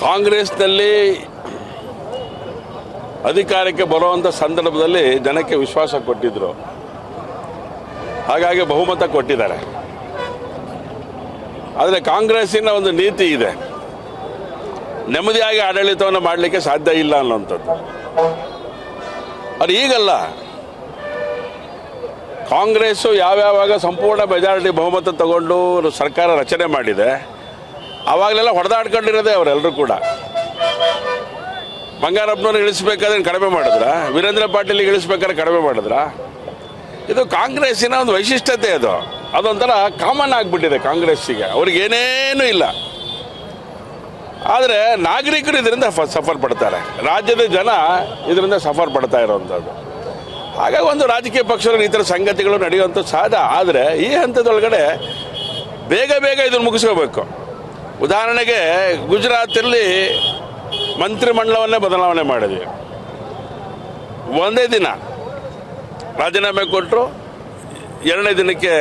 ಕಾಂಗ್ರೆಸ್ನಲ್ಲಿ ಅಧಿಕಾರಕ್ಕೆ ಬರುವಂಥ ಸಂದರ್ಭದಲ್ಲಿ ಜನಕ್ಕೆ ವಿಶ್ವಾಸ ಕೊಟ್ಟಿದ್ರು, ಹಾಗಾಗಿ ಬಹುಮತ ಕೊಟ್ಟಿದ್ದಾರೆ. ಆದರೆ ಕಾಂಗ್ರೆಸ್ಸಿನ ಒಂದು ನೀತಿ ಇದೆ, ನೆಮ್ಮದಿಯಾಗಿ ಆಡಳಿತವನ್ನು ಮಾಡಲಿಕ್ಕೆ ಸಾಧ್ಯ ಇಲ್ಲ ಅನ್ನೋಂಥದ್ದು. ಅದು ಈಗಲ್ಲ, ಕಾಂಗ್ರೆಸ್ಸು ಯಾವ್ಯಾವಾಗ ಸಂಪೂರ್ಣ ಮೆಜಾರಿಟಿ ಬಹುಮತ ತಗೊಂಡು ಸರ್ಕಾರ ರಚನೆ ಮಾಡಿದೆ, ಆವಾಗಲೆಲ್ಲ ಹೊಡೆದಾಡ್ಕೊಂಡಿರೋದೇ ಅವರೆಲ್ಲರೂ ಕೂಡ. ಬಂಗಾರಪ್ಪನವ್ರು ಇಳಿಸ್ಬೇಕಾದ್ರೆ ಕಡಿಮೆ ಮಾಡಿದ್ರ, ವೀರೇಂದ್ರ ಪಾಟೀಲಿಗೆ ಇಳಿಸ್ಬೇಕಾದ್ರೆ ಕಡಿಮೆ ಮಾಡಿದ್ರ. ಇದು ಕಾಂಗ್ರೆಸ್ಸಿನ ಒಂದು ವೈಶಿಷ್ಟ್ಯತೆ. ಅದೊಂಥರ ಕಾಮನ್ ಆಗಿಬಿಟ್ಟಿದೆ ಕಾಂಗ್ರೆಸ್ಸಿಗೆ, ಅವ್ರಿಗೆ ಏನೇನೂ ಇಲ್ಲ. ಆದರೆ ನಾಗರಿಕರು ಇದರಿಂದ ಸಫರ್ ಪಡ್ತಾರೆ, ರಾಜ್ಯದ ಜನ ಇದರಿಂದ ಸಫರ್ ಪಡ್ತಾ ಇರೋವಂಥದ್ದು. ಹಾಗಾಗಿ ಒಂದು ರಾಜಕೀಯ ಪಕ್ಷಗಳು ಈ ಥರ ಸಂಗತಿಗಳು ನಡೆಯುವಂಥ ಸಹಜ. ಆದರೆ ಈ ಹಂತದೊಳಗಡೆ ಬೇಗ ಬೇಗ ಇದನ್ನು ಮುಗಿಸ್ಕೋಬೇಕು. ಉದಾಹರಣೆಗೆ ಗುಜರಾತಲ್ಲಿ ಮಂತ್ರಿಮಂಡಲವನ್ನೇ ಬದಲಾವಣೆ ಮಾಡಿದ್ವಿ. ಒಂದೇ ದಿನ ರಾಜೀನಾಮೆ ಕೊಟ್ಟರು, ಎರಡನೇ ದಿನಕ್ಕೆ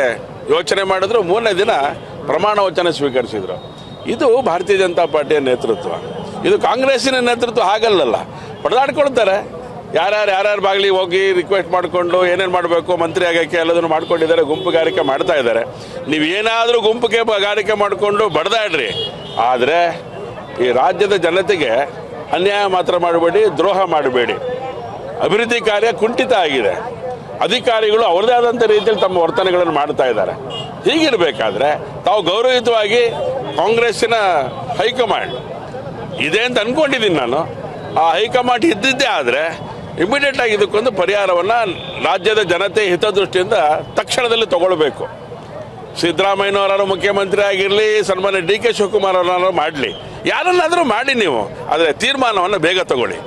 ಯೋಚನೆ ಮಾಡಿದ್ರು, ಮೂರನೇ ದಿನ ಪ್ರಮಾಣ ವಚನ ಸ್ವೀಕರಿಸಿದರು. ಇದು ಭಾರತೀಯ ಜನತಾ ಪಾರ್ಟಿಯ ನೇತೃತ್ವ. ಇದು ಕಾಂಗ್ರೆಸ್ಸಿನ ನೇತೃತ್ವ ಹಾಗಲ್ಲಲ್ಲ, ಪಡೆದಾಡ್ಕೊಳ್ತಾರೆ. ಯಾರ್ಯಾರು ಬಾಗಿಲಿಗೆ ಹೋಗಿ ರಿಕ್ವೆಸ್ಟ್ ಮಾಡಿಕೊಂಡು ಏನೇನು ಮಾಡಬೇಕು ಮಂತ್ರಿ ಆಗೋಕ್ಕೆ ಎಲ್ಲದನ್ನು ಮಾಡ್ಕೊಂಡಿದ್ದಾರೆ, ಗುಂಪುಗಾರಿಕೆ ಮಾಡ್ತಾ ಇದ್ದಾರೆ. ನೀವು ಏನಾದರೂ ಗುಂಪಿಗೆ ಗಾರಿಕೆ ಮಾಡಿಕೊಂಡು ಬಡ್ದಾಡ್ರಿ, ಆದರೆ ಈ ರಾಜ್ಯದ ಜನತೆಗೆ ಅನ್ಯಾಯ ಮಾತ್ರ ಮಾಡಬೇಡಿ, ದ್ರೋಹ ಮಾಡಬೇಡಿ. ಅಭಿವೃದ್ಧಿ ಕಾರ್ಯ ಕುಂಠಿತ ಆಗಿದೆ, ಅಧಿಕಾರಿಗಳು ಅವ್ರದೇ ಆದಂಥ ರೀತಿಯಲ್ಲಿ ತಮ್ಮ ವರ್ತನೆಗಳನ್ನು ಮಾಡ್ತಾ ಇದ್ದಾರೆ. ಹೀಗಿರಬೇಕಾದ್ರೆ ತಾವು ಗೌರವಯುತವಾಗಿ ಕಾಂಗ್ರೆಸ್ಸಿನ ಹೈಕಮಾಂಡ್ ಇದೆ ಅಂತ ಅಂದ್ಕೊಂಡಿದ್ದೀನಿ ನಾನು. ಆ ಹೈಕಮಾಂಡ್ ಇದ್ದಿದ್ದೇ ಆದರೆ ಇಮಿಡಿಯೇಟ್ ಆಗಿ ಇದಕ್ಕೊಂದು ಪರಿಹಾರವನ್ನು ರಾಜ್ಯದ ಜನತೆ ಹಿತದೃಷ್ಟಿಯಿಂದ ತಕ್ಷಣದಲ್ಲಿ ತಗೊಳ್ಬೇಕು. ಸಿದ್ದರಾಮಯ್ಯನವರಾರು ಮುಖ್ಯಮಂತ್ರಿ ಆಗಿರಲಿ, ಸನ್ಮಾನ್ಯ ಡಿ ಕೆ ಶಿವಕುಮಾರ್ ಅವರನ್ನಾರು ಮಾಡಲಿ, ಯಾರನ್ನಾದರೂ ಮಾಡಿ ನೀವು, ಆದರೆ ತೀರ್ಮಾನವನ್ನು ಬೇಗ ತಗೊಳ್ಳಿ.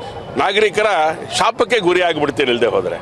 ನಾಗರಿಕರ ಶಾಪಕ್ಕೆ ಗುರಿ ಆಗಿಬಿಡ್ತೀರಿ ಇಲ್ಲದೆ ಹೋದರೆ.